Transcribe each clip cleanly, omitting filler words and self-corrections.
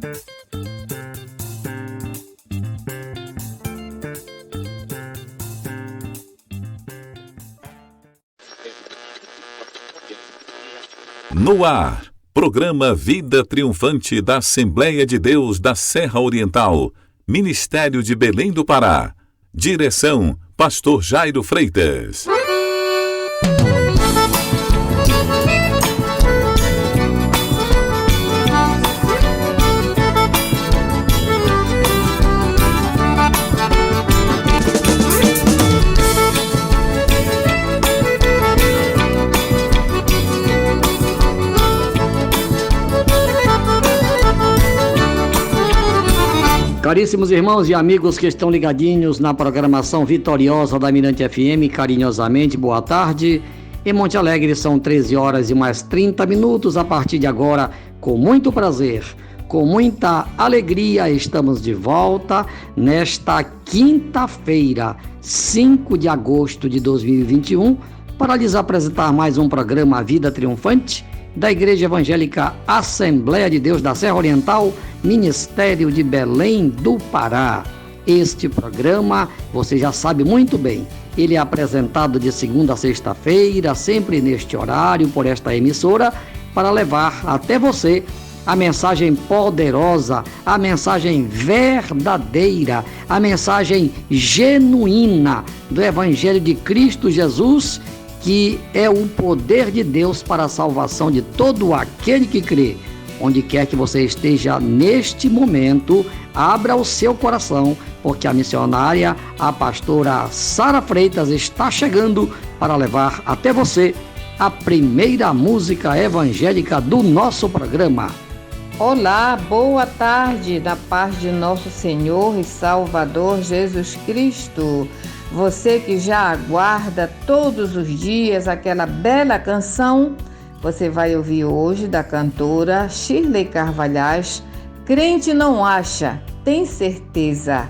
No ar, programa Vida Triunfante da Assembleia de Deus da Serra Oriental, Ministério de Belém do Pará. Direção, Pastor Jairo Freitas. Caríssimos irmãos e amigos que estão ligadinhos na programação vitoriosa da Mirante FM, carinhosamente, boa tarde. Em Monte Alegre são 13 horas e mais 30 minutos. A partir de agora, com muito prazer, com muita alegria, estamos de volta nesta quinta-feira, 5 de agosto de 2021, para lhes apresentar mais um programa Vida Triunfante da Igreja Evangélica Assembleia de Deus da Serra Oriental, Ministério de Belém do Pará. Este programa, você já sabe muito bem, ele é apresentado de segunda a sexta-feira, sempre neste horário, por esta emissora, para levar até você a mensagem poderosa, a mensagem verdadeira, a mensagem genuína do Evangelho de Cristo Jesus, que é o poder de Deus para a salvação de todo aquele que crê. Onde quer que você esteja neste momento, abra o seu coração, porque a missionária, a pastora Sara Freitas, está chegando para levar até você a primeira música evangélica do nosso programa. Olá, boa tarde, da paz de nosso Senhor e Salvador Jesus Cristo. Você que já aguarda todos os dias aquela bela canção, você vai ouvir hoje da cantora Shirley Carvalhais, Crente Não Acha, Tem Certeza.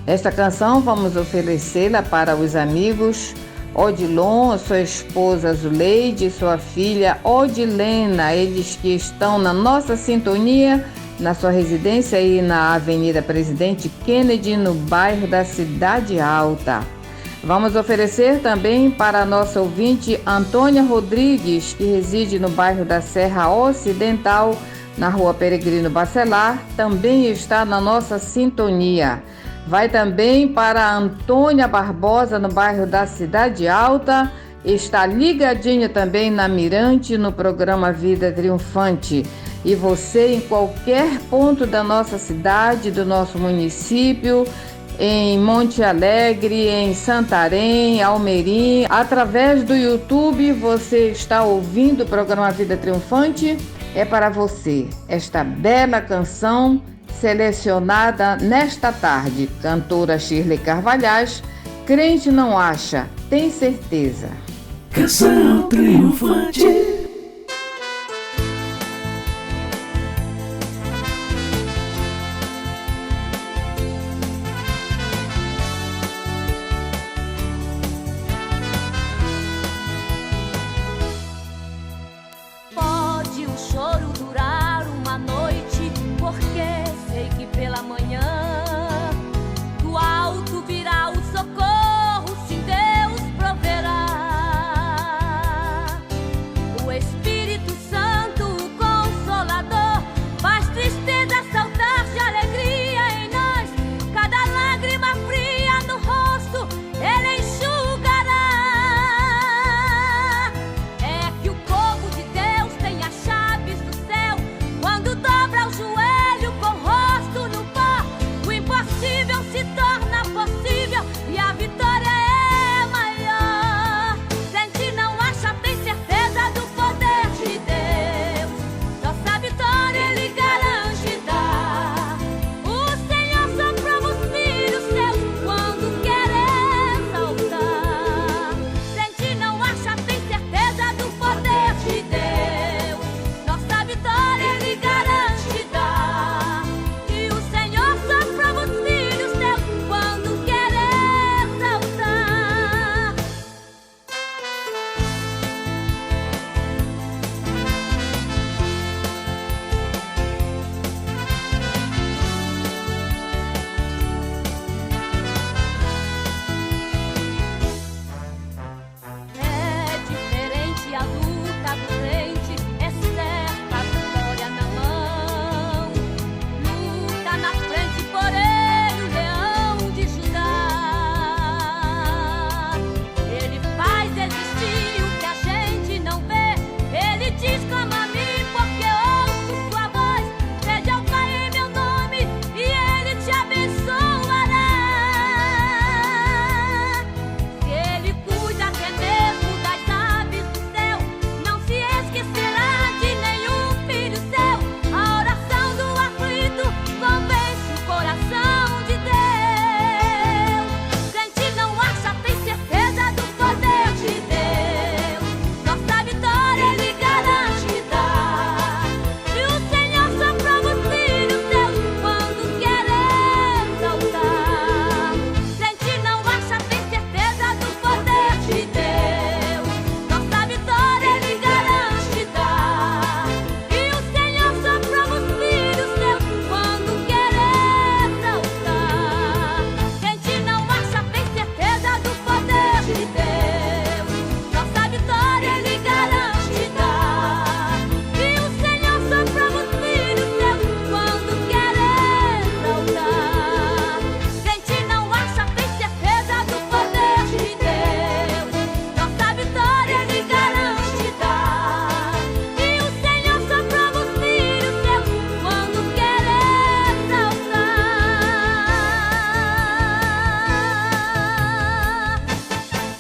Esta canção vamos oferecê-la para os amigos Odilon, sua esposa Zuleide e sua filha Odilena, eles que estão na nossa sintonia, na sua residência aí na Avenida Presidente Kennedy, no bairro da Cidade Alta. Vamos oferecer também para a nossa ouvinte Antônia Rodrigues, que reside no bairro da Serra Ocidental, na rua Peregrino Bacelar, também está na nossa sintonia. Vai também para a Antônia Barbosa, no bairro da Cidade Alta, está ligadinha também na Mirante, no programa Vida Triunfante. E você em qualquer ponto da nossa cidade, do nosso município, em Monte Alegre, em Santarém, Almerim, através do YouTube, você está ouvindo o programa Vida Triunfante. É para você esta bela canção selecionada nesta tarde, cantora Shirley Carvalhais, Crente Não Acha, Tem Certeza. Canção triunfante.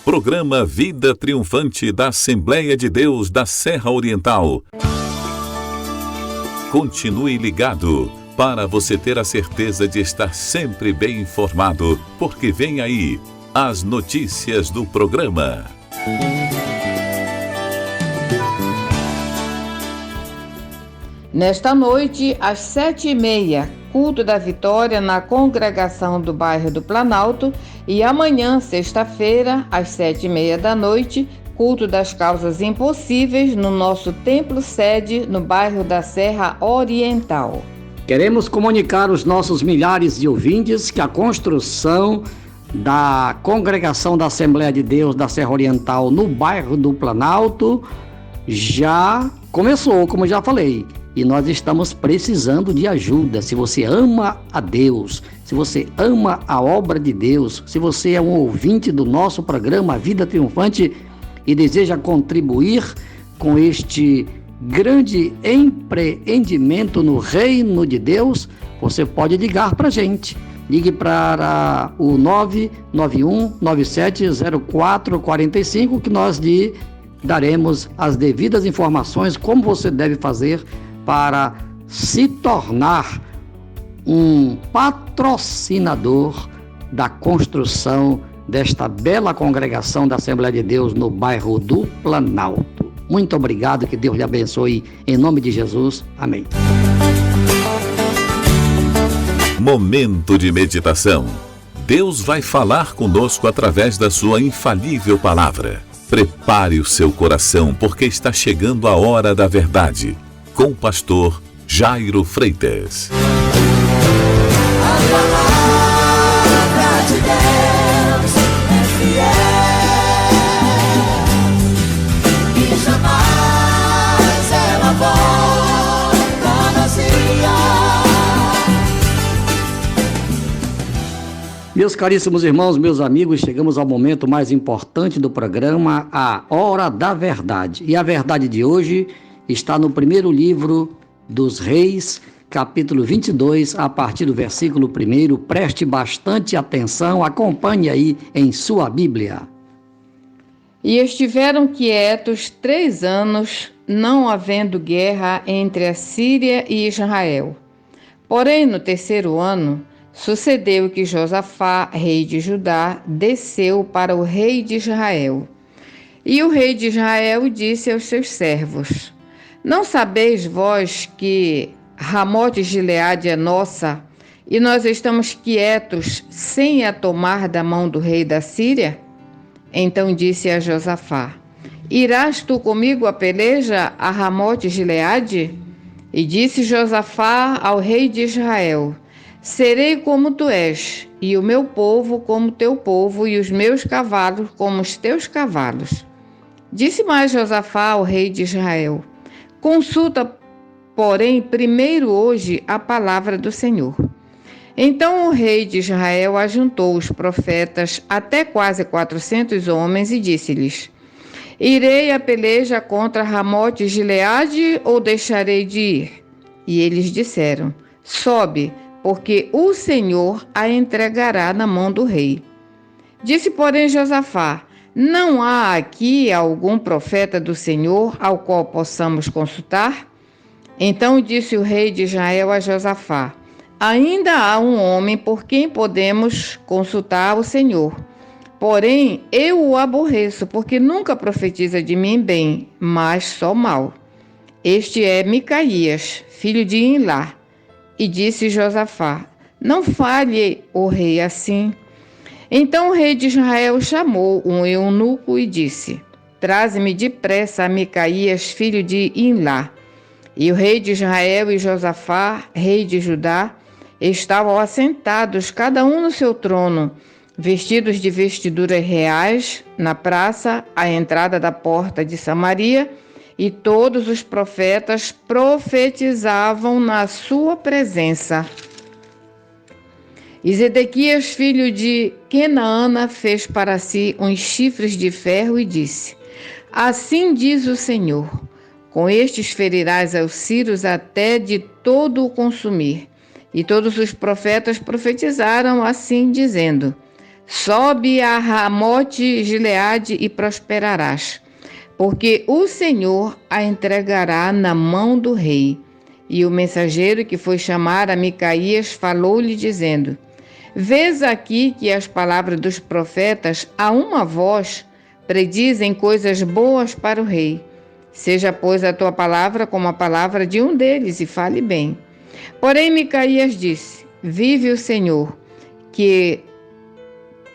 Programa Vida Triunfante da Assembleia de Deus da Serra Oriental. Continue ligado para você ter a certeza de estar sempre bem informado, porque vem aí as notícias do programa. Nesta noite, às 7h30, culto da Vitória na congregação do bairro do Planalto, e amanhã, sexta-feira, às 7h30 da noite, culto das causas impossíveis no nosso templo sede no bairro da Serra Oriental. Queremos comunicar aos nossos milhares de ouvintes que a construção da congregação da Assembleia de Deus da Serra Oriental no bairro do Planalto já começou, como já falei. E nós estamos precisando de ajuda. Se você ama a Deus, se você ama a obra de Deus, se você é um ouvinte do nosso programa Vida Triunfante e deseja contribuir com este grande empreendimento no reino de Deus, você pode ligar para a gente. Ligue para o 991-970445 que nós lhe daremos as devidas informações como você deve fazer para se tornar um patrocinador da construção desta bela congregação da Assembleia de Deus no bairro do Planalto. Muito obrigado, que Deus lhe abençoe, em nome de Jesus. Amém. Momento de meditação. Deus vai falar conosco através da sua infalível palavra. Prepare o seu coração, porque está chegando a hora da verdade. Com o pastor Jairo Freitas. A palavra de Deus é fiel e jamais ela volta vazia. Meus caríssimos irmãos, meus amigos, chegamos ao momento mais importante do programa, a Hora da Verdade. E a verdade de hoje está no primeiro livro dos Reis, capítulo 22, a partir do versículo 1. Preste bastante atenção, acompanhe aí em sua Bíblia. E estiveram quietos 3 anos, não havendo guerra entre a Síria e Israel. Porém, no 3º ano, sucedeu que Josafá, rei de Judá, desceu para o rei de Israel. E o rei de Israel disse aos seus servos: Não sabeis vós que Ramote Gileade é nossa, e nós estamos quietos, sem a tomar da mão do rei da Síria? Então disse a Josafá: Irás tu comigo a peleja a Ramote Gileade? E disse Josafá ao rei de Israel: Serei como tu és, e o meu povo como teu povo, e os meus cavalos como os teus cavalos. Disse mais Josafá ao rei de Israel: Consulta, porém, primeiro hoje a palavra do Senhor. Então o rei de Israel ajuntou os profetas, até quase 400 homens, e disse-lhes: Irei a peleja contra Ramote Gileade ou deixarei de ir? E eles disseram: Sobe, porque o Senhor a entregará na mão do rei. Disse, porém, Josafá: Não há aqui algum profeta do Senhor ao qual possamos consultar? Então disse o rei de Israel a Josafá: Ainda há um homem por quem podemos consultar o Senhor. Porém, eu o aborreço, porque nunca profetiza de mim bem, mas só mal. Este é Micaías, filho de Imlá. E disse Josafá: Não fale o rei assim. Então o rei de Israel chamou um eunuco e disse: Traze-me depressa a Micaías, filho de Imlá. E o rei de Israel e Josafá, rei de Judá, estavam assentados, cada um no seu trono, vestidos de vestiduras reais, na praça, à entrada da porta de Samaria, e todos os profetas profetizavam na sua presença. E Zedequias, filho de Kenaana, fez para si uns chifres de ferro e disse: Assim diz o Senhor: com estes ferirás aos sírios até de todo o consumir. E todos os profetas profetizaram assim, dizendo: sobe a Ramote Gileade e prosperarás, porque o Senhor a entregará na mão do rei. E o mensageiro que foi chamar a Micaías falou-lhe dizendo: vês aqui que as palavras dos profetas a uma voz predizem coisas boas para o rei. Seja, pois, a tua palavra como a palavra de um deles, e fale bem. Porém, Micaías disse: vive o Senhor, que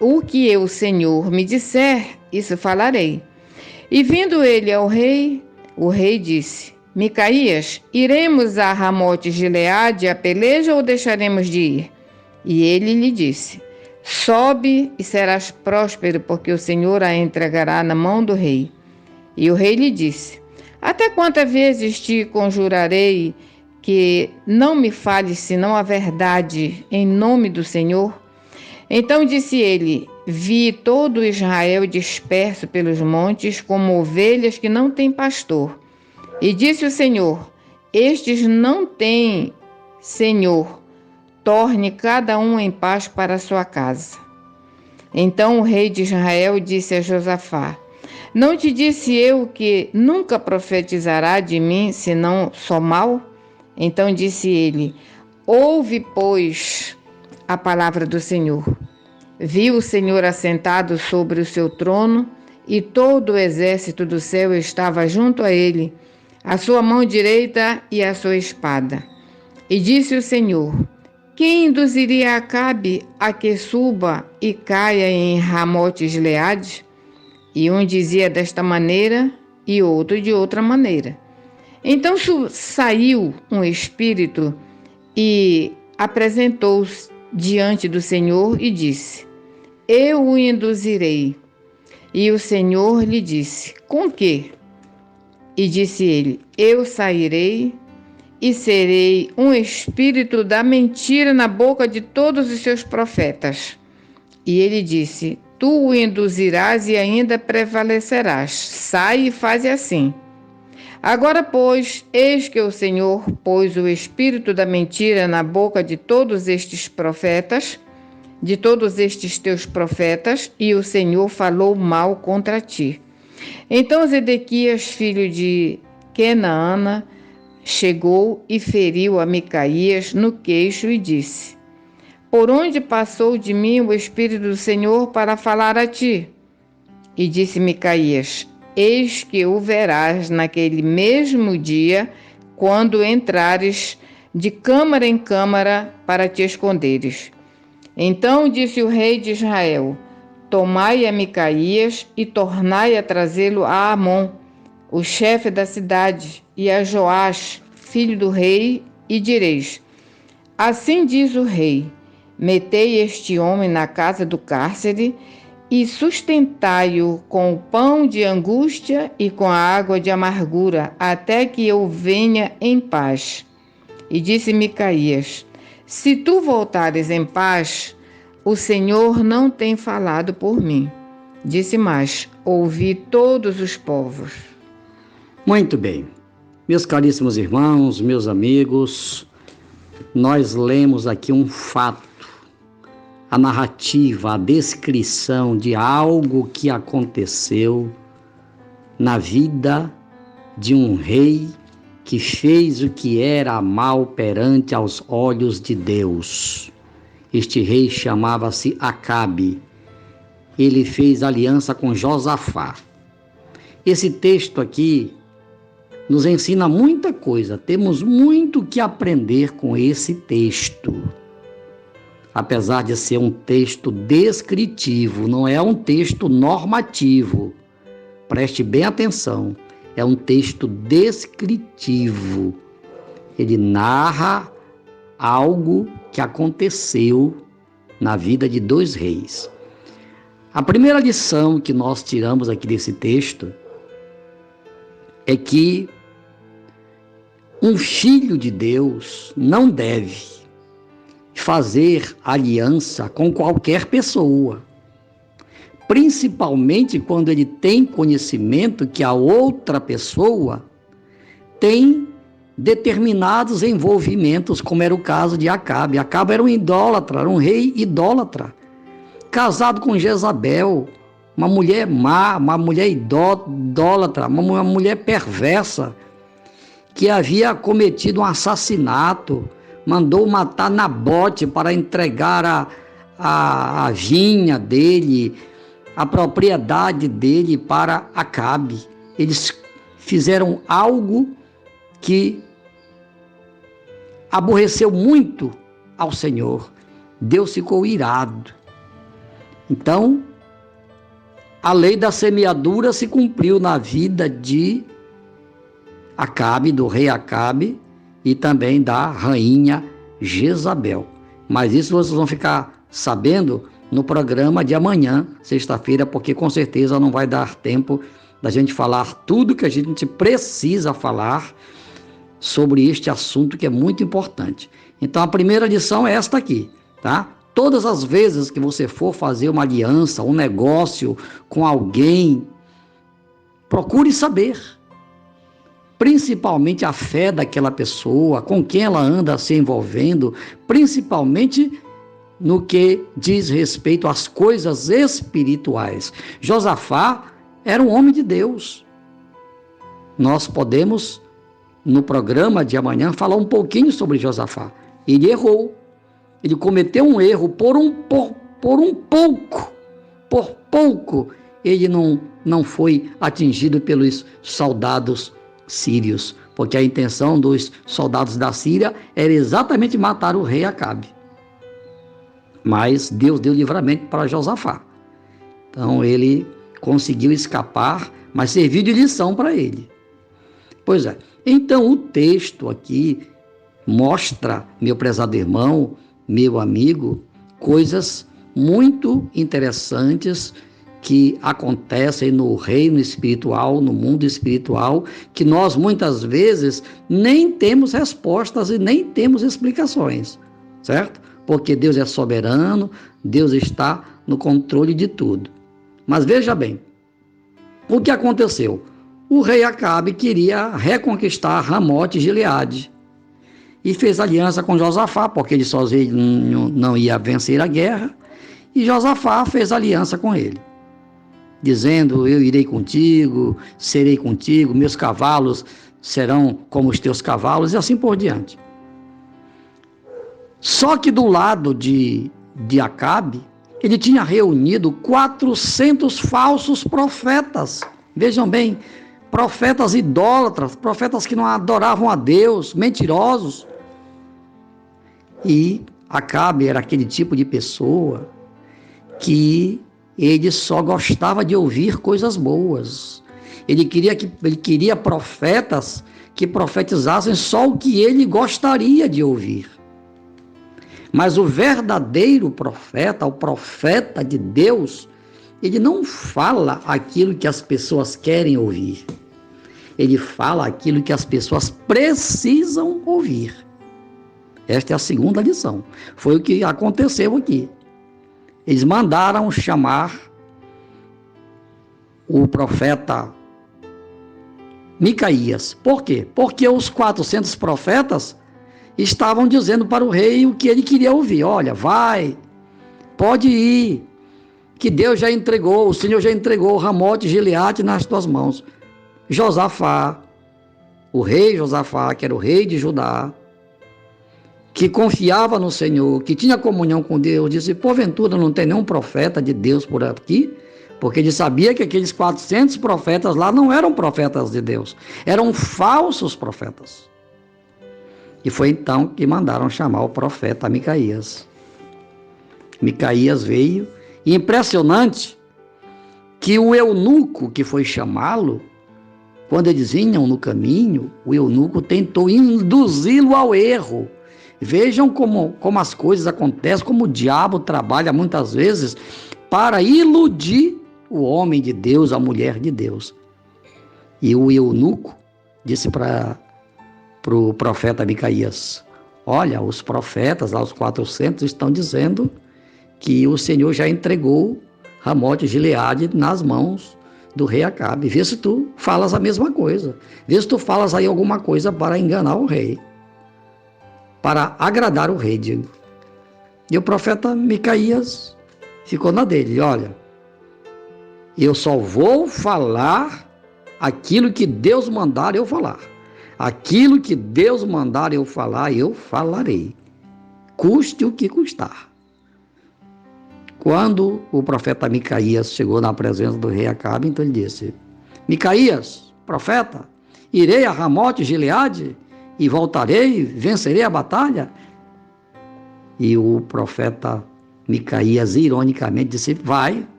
o que o Senhor me disser, isso falarei. E vindo ele ao rei, o rei disse: Micaías, iremos a Ramote Gileade a peleja ou deixaremos de ir? E ele lhe disse: sobe e serás próspero, porque o Senhor a entregará na mão do rei. E o rei lhe disse: até quantas vezes te conjurarei que não me fales senão a verdade em nome do Senhor? Então disse ele: vi todo Israel disperso pelos montes como ovelhas que não têm pastor. E disse o Senhor: estes não têm Senhor, torne cada um em paz para a sua casa. Então o rei de Israel disse a Josafá: não te disse eu que nunca profetizará de mim senão só mal? Então disse ele: ouve, pois, a palavra do Senhor. Viu o Senhor assentado sobre o seu trono, e todo o exército do céu estava junto a ele, a sua mão direita e a sua espada. E disse o Senhor: quem induziria Acabe a que suba e caia em Ramote Gileade? E um dizia desta maneira e outro de outra maneira. Então saiu um espírito e apresentou-se diante do Senhor e disse: eu o induzirei. E o Senhor lhe disse: com quê? E disse ele: eu sairei e serei um espírito da mentira na boca de todos os seus profetas. E ele disse: tu o induzirás e ainda prevalecerás. Sai e faze assim. Agora, pois, eis que o Senhor pôs o espírito da mentira na boca de todos estes profetas, de todos estes teus profetas, e o Senhor falou mal contra ti. Então Zedequias, filho de Kenaana, chegou e feriu a Micaías no queixo e disse: por onde passou de mim o Espírito do Senhor para falar a ti? E disse Micaías: eis que o verás naquele mesmo dia, quando entrares de câmara em câmara para te esconderes. Então disse o rei de Israel: tomai a Micaías e tornai a trazê-lo a Amon, o chefe da cidade, e a Joás, filho do rei, e direis: assim diz o rei: metei este homem na casa do cárcere e sustentai-o com o pão de angústia e com a água de amargura, até que eu venha em paz. E disse Micaías: se tu voltares em paz, o Senhor não tem falado por mim. Disse mais: ouvi todos os povos. Muito bem. Meus caríssimos irmãos, meus amigos, nós lemos aqui um fato, a narrativa, a descrição de algo que aconteceu na vida de um rei que fez o que era mal perante aos olhos de Deus. Este rei chamava-se Acabe. Ele fez aliança com Josafá. Esse texto aqui nos ensina muita coisa. Temos muito que aprender com esse texto. Apesar de ser um texto descritivo, não é um texto normativo. Preste bem atenção. É um texto descritivo. Ele narra algo que aconteceu na vida de dois reis. A primeira lição que nós tiramos aqui desse texto é que um filho de Deus não deve fazer aliança com qualquer pessoa, principalmente quando ele tem conhecimento que a outra pessoa tem determinados envolvimentos, como era o caso de Acabe. Acabe era um idólatra, era um rei idólatra. casado com Jezabel, uma mulher má, uma mulher idólatra, uma mulher perversa, que havia cometido um assassinato, mandou matar Nabote para entregar a vinha dele, a propriedade dele para Acabe. Eles fizeram algo que aborreceu muito ao Senhor. Deus ficou irado. Então, a lei da semeadura se cumpriu na vida de Acabe, do rei Acabe, e também da rainha Jezabel. Mas isso vocês vão ficar sabendo no programa de amanhã, sexta-feira, porque com certeza não vai dar tempo da gente falar tudo que a gente precisa falar sobre este assunto que é muito importante. Então, a primeira lição é esta aqui, tá? Todas as vezes que você for fazer uma aliança, um negócio com alguém, procure saber, principalmente a fé daquela pessoa, com quem ela anda se envolvendo, principalmente no que diz respeito às coisas espirituais. Josafá era um homem de Deus. Nós podemos, no programa de amanhã, falar um pouquinho sobre Josafá. Ele errou. Ele cometeu um erro por pouco, ele não foi atingido pelos soldados sírios, porque a intenção dos soldados da Síria era exatamente matar o rei Acabe. Mas Deus deu livramento para Josafá. Então ele conseguiu escapar, mas serviu de lição para ele. Pois é, então o texto aqui mostra, meu prezado irmão, meu amigo, coisas muito interessantes que acontecem no reino espiritual, no mundo espiritual, que nós muitas vezes nem temos respostas e nem temos explicações, certo? Porque Deus é soberano, Deus está no controle de tudo. Mas veja bem, o que aconteceu? O rei Acabe queria reconquistar Ramote e Gileade, e fez aliança com Josafá, porque ele sozinho não ia vencer a guerra, e Josafá fez aliança com ele, dizendo: eu irei contigo, serei contigo, meus cavalos serão como os teus cavalos, e assim por diante. Só que do lado de Acabe, ele tinha reunido 400 falsos profetas. Vejam bem, profetas idólatras, profetas que não adoravam a Deus, mentirosos. E Acabe era aquele tipo de pessoa que ele só gostava de ouvir coisas boas. Ele queria profetas que profetizassem só o que ele gostaria de ouvir. Mas o verdadeiro profeta, o profeta de Deus, ele não fala aquilo que as pessoas querem ouvir. Ele fala aquilo que as pessoas precisam ouvir. Esta é a segunda lição. Foi o que aconteceu aqui. Eles mandaram chamar o profeta Micaías. Por quê? Porque os 400 profetas estavam dizendo para o rei o que ele queria ouvir. Olha, vai, pode ir, que Deus já entregou, o Senhor já entregou Ramote e Gileade nas tuas mãos. Josafá, o rei Josafá, que era o rei de Judá, que confiava no Senhor, que tinha comunhão com Deus, disse: porventura não tem nenhum profeta de Deus por aqui? Porque ele sabia que aqueles 400 profetas lá não eram profetas de Deus, eram falsos profetas. E foi então que mandaram chamar o profeta Micaías. Micaías veio, e impressionante que o eunuco que foi chamá-lo, quando eles vinham no caminho, o eunuco tentou induzi-lo ao erro. Vejam como as coisas acontecem, como o diabo trabalha muitas vezes para iludir o homem de Deus, a mulher de Deus. E o eunuco disse para o profeta Micaías: olha, os profetas, lá os 400, estão dizendo que o Senhor já entregou Ramote e Gileade nas mãos do rei Acabe. Vê se tu falas a mesma coisa. Vê se tu falas aí alguma coisa para enganar o rei, para agradar o rei, digo. E o profeta Micaías ficou na dele. Olha, eu só vou falar aquilo que Deus mandar eu falar. Aquilo que Deus mandar eu falar, eu falarei. Custe o que custar. Quando o profeta Micaías chegou na presença do rei Acabe, então ele disse: Micaías, profeta, irei a Ramote Gileade e voltarei, vencerei a batalha? E o profeta Micaías, ironicamente, disse: vai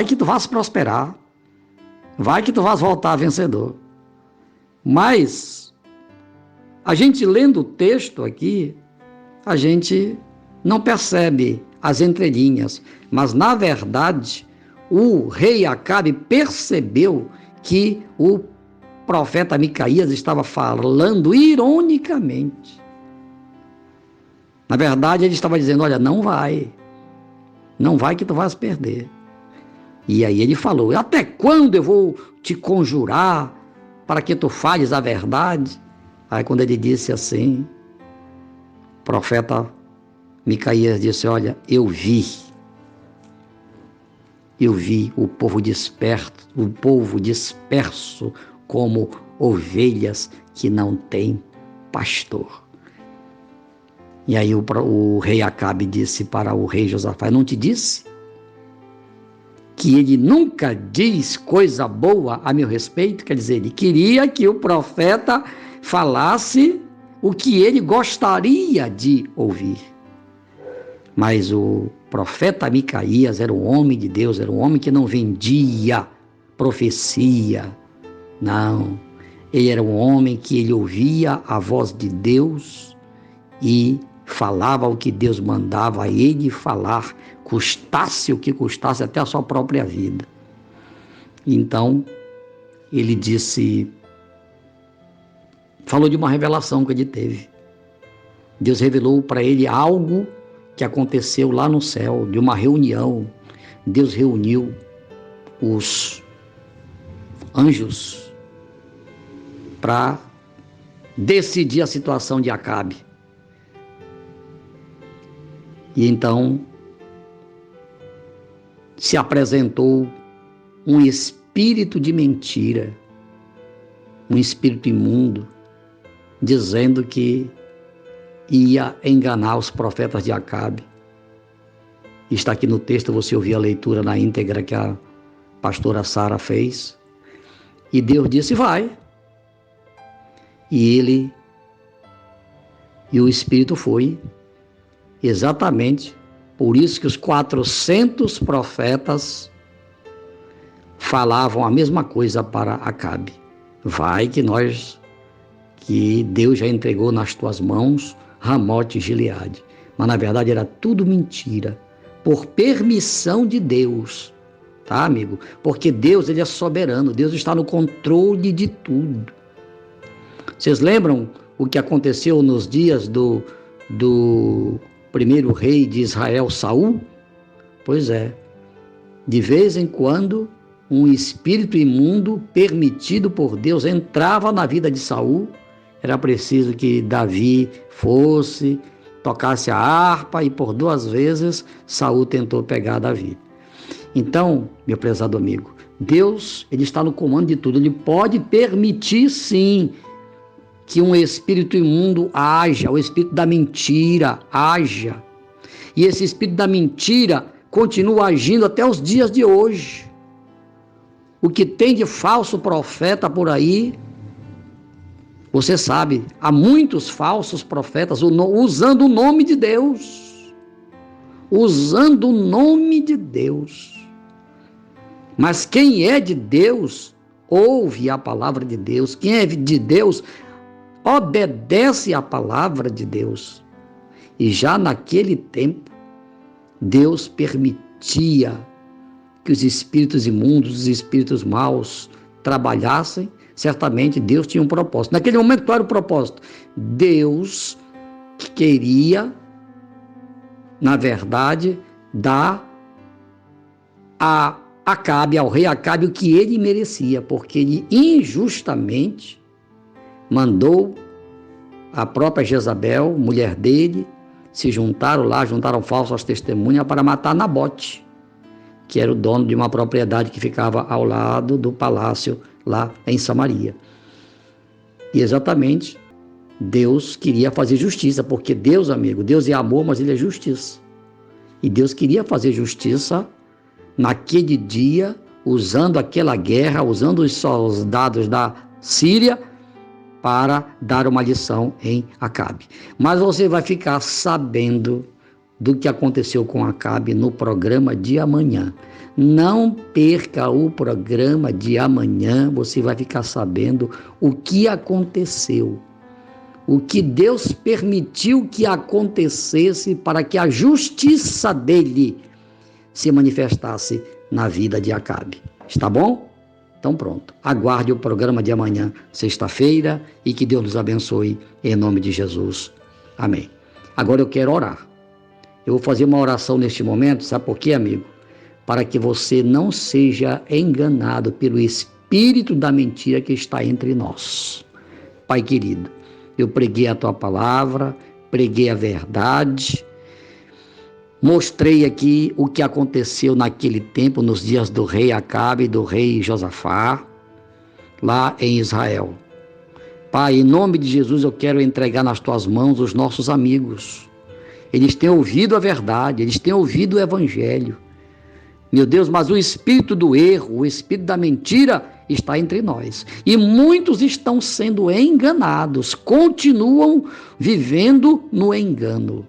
que tu vais prosperar, vai que tu vais voltar vencedor. Mas, a gente lendo o texto aqui, a gente não percebe as entrelinhas, mas, na verdade, o rei Acabe percebeu que o profeta Micaías estava falando ironicamente. Na verdade, ele estava dizendo: olha, não vai que tu vais perder. E aí ele falou: até quando eu vou te conjurar para que tu fales a verdade? Aí quando ele disse assim, o profeta Micaías disse: olha, eu vi o povo disperso como ovelhas que não têm pastor. E aí o rei Acabe disse para o rei Josafá: não te disse que ele nunca diz coisa boa a meu respeito? Quer dizer, ele queria que o profeta falasse o que ele gostaria de ouvir. Mas o profeta Micaías era um homem de Deus, era um homem que não vendia profecia. Não, ele era um homem que ele ouvia a voz de Deus e falava o que Deus mandava a ele falar, custasse o que custasse, até a sua própria vida. Então, ele falou de uma revelação que ele teve. Deus revelou para ele algo que aconteceu lá no céu, de uma reunião. Deus reuniu os anjos para decidir a situação de Acabe. E então se apresentou um espírito de mentira, um espírito imundo, dizendo que ia enganar os profetas de Acabe. Está aqui no texto, você ouviu a leitura na íntegra que a pastora Sara fez. E Deus disse: vai. E o Espírito foi. Exatamente por isso que os 400 profetas falavam a mesma coisa para Acabe: vai que Deus já entregou nas tuas mãos Ramote e Gileade. Mas na verdade era tudo mentira, por permissão de Deus, tá, amigo? Porque Deus, ele é soberano, Deus está no controle de tudo. Vocês lembram o que aconteceu nos dias do primeiro rei de Israel, Saul? Pois é, de vez em quando um espírito imundo permitido por Deus entrava na vida de Saul. Era preciso que Davi fosse, tocasse a harpa, e por 2 vezes Saul tentou pegar Davi. Então, meu prezado amigo, Deus, ele está no comando de tudo. Ele pode permitir, sim, que um espírito imundo haja, o espírito da mentira haja. E esse espírito da mentira continua agindo até os dias de hoje. O que tem de falso profeta por aí, você sabe, há muitos falsos profetas usando o nome de Deus. Usando o nome de Deus. Mas quem é de Deus, ouve a palavra de Deus. Quem é de Deus, obedece à palavra de Deus. E já naquele tempo, Deus permitia que os espíritos imundos, os espíritos maus trabalhassem. Certamente Deus tinha um propósito. Naquele momento, qual era o propósito? Deus queria, na verdade, dar a Acabe, ao rei Acabe, o que ele merecia, porque ele injustamente mandou a própria Jezabel, mulher dele, se juntaram lá, juntaram falsas testemunhas para matar Nabote, que era o dono de uma propriedade que ficava ao lado do palácio lá em Samaria. E exatamente, Deus queria fazer justiça, porque Deus, amigo, Deus é amor, mas Ele é justiça. E Deus queria fazer justiça naquele dia, usando aquela guerra, usando os soldados da Síria para dar uma lição em Acabe. Mas você vai ficar sabendo do que aconteceu com Acabe no programa de amanhã. Não perca o programa de amanhã, você vai ficar sabendo o que aconteceu. O que Deus permitiu que acontecesse para que a justiça dele se manifestasse na vida de Acabe. Está bom? Então pronto. Aguarde o programa de amanhã, sexta-feira, e que Deus nos abençoe em nome de Jesus. Amém. Agora eu quero orar. Eu vou fazer uma oração neste momento, sabe por quê, amigo? Para que você não seja enganado pelo espírito da mentira que está entre nós. Pai querido, eu preguei a tua palavra, preguei a verdade, mostrei aqui o que aconteceu naquele tempo, nos dias do rei Acabe e do rei Josafá, lá em Israel. Pai, em nome de Jesus, eu quero entregar nas tuas mãos os nossos amigos. Eles têm ouvido a verdade, eles têm ouvido o evangelho. Meu Deus, mas o espírito do erro, o espírito da mentira está entre nós. E muitos estão sendo enganados, continuam vivendo no engano.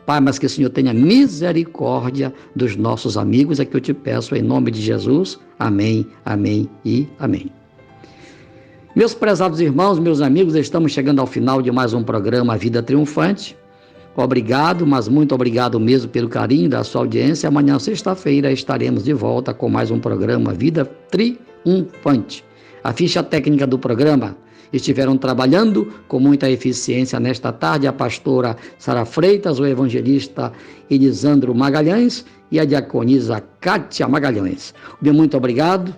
Pai, mas que o Senhor tenha misericórdia dos nossos amigos, é que eu te peço em nome de Jesus. Amém, amém e amém. Meus prezados irmãos, meus amigos, estamos chegando ao final de mais um programa Vida Triunfante. Obrigado, mas muito obrigado mesmo pelo carinho da sua audiência. Amanhã, sexta-feira, estaremos de volta com mais um programa Vida Triunfante. A ficha técnica do programa estiveram trabalhando com muita eficiência nesta tarde a pastora Sara Freitas, o evangelista Elisandro Magalhães e a diaconisa Kátia Magalhães. Muito obrigado.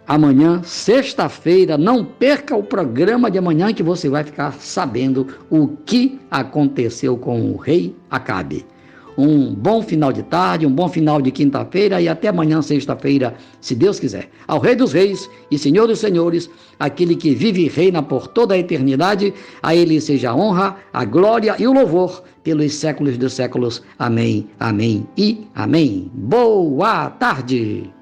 Amanhã, sexta-feira, não perca o programa de amanhã que você vai ficar sabendo o que aconteceu com o rei Acabe. Um bom final de tarde, um bom final de quinta-feira e até amanhã, sexta-feira, se Deus quiser. Ao Rei dos Reis e Senhor dos Senhores, aquele que vive e reina por toda a eternidade, a Ele seja a honra, a glória e o louvor pelos séculos dos séculos. Amém, amém e amém. Boa tarde!